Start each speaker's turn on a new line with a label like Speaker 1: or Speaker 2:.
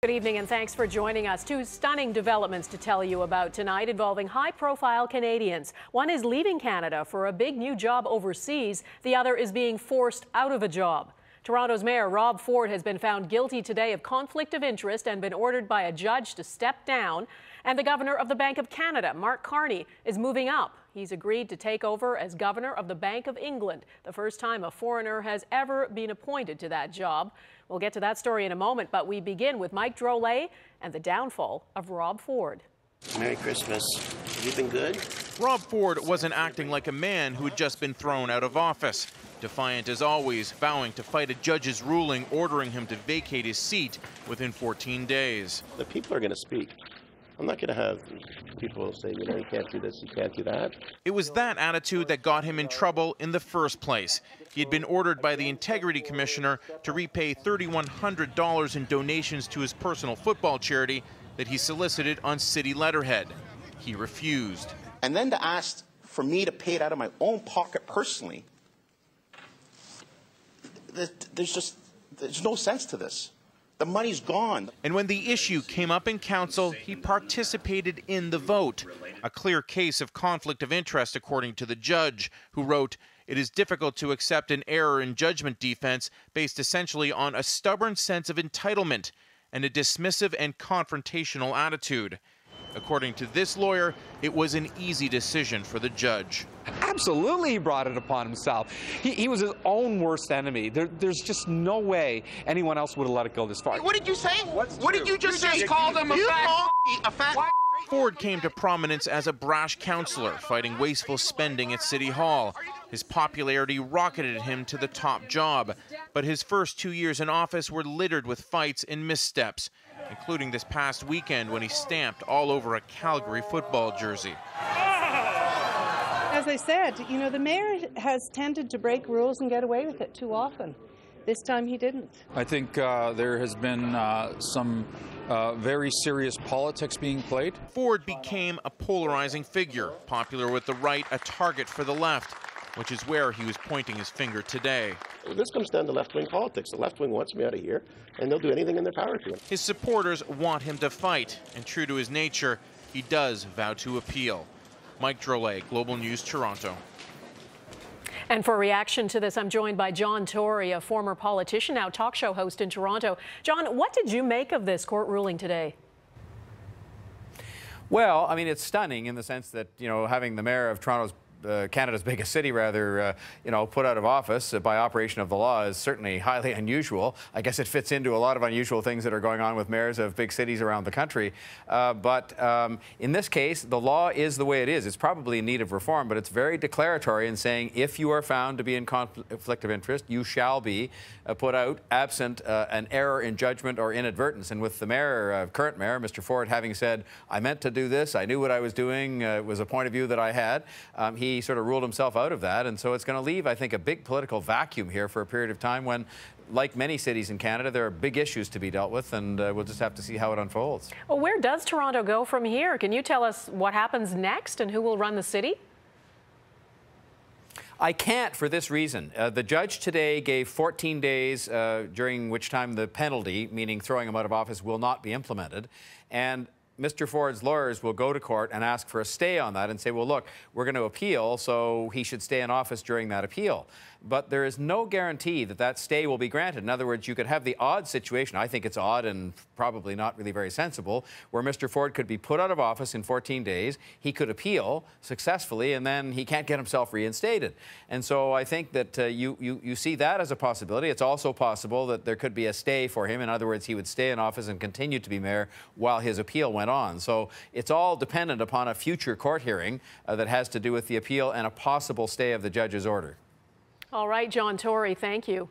Speaker 1: Good evening and thanks for joining us. Two stunning developments to tell you about tonight involving high-profile Canadians. One is leaving Canada for a big new job overseas. The other is being forced out of a job. Toronto's Mayor Rob Ford has been found guilty today of conflict of interest and been ordered by a judge to step down. And the Governor of the Bank of Canada, Mark Carney, is moving up. He's agreed to take over as Governor of the Bank of England, the first time a foreigner has ever been appointed to that job. We'll get to that story in a moment, but we begin with Mike Drolet and the downfall of Rob Ford.
Speaker 2: Merry Christmas. Have you been good?
Speaker 3: Rob Ford wasn't acting like a man who had just been thrown out of office. Defiant as always, vowing to fight a judge's ruling ordering him to vacate his seat within 14 days.
Speaker 2: The people are going to speak. I'm not going to have people say, you know, you can't do this, you can't do that.
Speaker 3: It was that attitude that got him in trouble in the first place. He had been ordered by the Integrity Commissioner to repay $3,100 in donations to his personal football charity that he solicited on city letterhead. He refused.
Speaker 4: And then to ask for me to pay it out of my own pocket personally, there's no sense to this. The money's gone.
Speaker 3: And when the issue came up in council, he participated in the vote. A clear case of conflict of interest, according to the judge, who wrote, "It is difficult to accept an error in judgment defense based essentially on a stubborn sense of entitlement and a dismissive and confrontational attitude." According to this lawyer, it was an easy decision for the judge.
Speaker 5: Absolutely, he brought it upon himself. He was his own worst enemy. There's just no way anyone else would have let it go this far.
Speaker 4: What did you say? What did you just say? You
Speaker 5: called him
Speaker 4: a fat.
Speaker 3: Ford came to prominence as a brash councillor, fighting wasteful spending at City Hall. His popularity rocketed him to the top job, but his first 2 years in office were littered with fights and missteps, including this past weekend when he stamped all over a Calgary football jersey.
Speaker 6: As I said, you know, the mayor has tended to break rules and get away with it too often. This time he didn't.
Speaker 7: I think there has been some very serious politics being played.
Speaker 3: Ford became a polarizing figure, popular with the right, a target for the left, which is where he was pointing his finger today.
Speaker 2: This comes down to left-wing politics. The left wing wants me out of here, and they'll do anything in their power to him.
Speaker 3: His supporters want him to fight, and true to his nature, he does vow to appeal. Mike Drolet, Global News, Toronto.
Speaker 1: And for a reaction to this, I'm joined by John Tory, a former politician, now talk show host in Toronto. John, what did you make of this court ruling today?
Speaker 8: Well, I mean, it's stunning in the sense that, you know, having the mayor of Toronto's Canada's biggest city, rather, put out of office by operation of the law is certainly highly unusual. I guess it fits into a lot of unusual things that are going on with mayors of big cities around the country. But in this case, the law is the way it is. It's probably in need of reform, but it's very declaratory in saying if you are found to be in conflict of interest, you shall be put out absent an error in judgment or inadvertence. And with the mayor, current mayor, Mr. Ford, having said, I meant to do this, I knew what I was doing, it was a point of view that I had, he sort of ruled himself out of that, and so it's going to leave, I think, a big political vacuum here for a period of time when, like many cities in Canada, there are big issues to be dealt with, and we'll just have to see how it unfolds.
Speaker 1: Well, where does Toronto go from here? Can you tell us what happens next and who will run the city?
Speaker 8: I can't for this reason. The judge today gave 14 days during which time the penalty, meaning throwing him out of office, will not be implemented. And Mr. Ford's lawyers will go to court and ask for a stay on that and say, well, look, we're going to appeal, so he should stay in office during that appeal. But there is no guarantee that that stay will be granted. In other words, you could have the odd situation, I think it's odd and probably not really very sensible, where Mr. Ford could be put out of office in 14 days, he could appeal successfully, and then he can't get himself reinstated. And so I think that you see that as a possibility. It's also possible that there could be a stay for him. In other words, he would stay in office and continue to be mayor while his appeal went on. So it's all dependent upon a future court hearing that has to do with the appeal and a possible stay of the judge's order.
Speaker 1: All right, John Tory, thank you.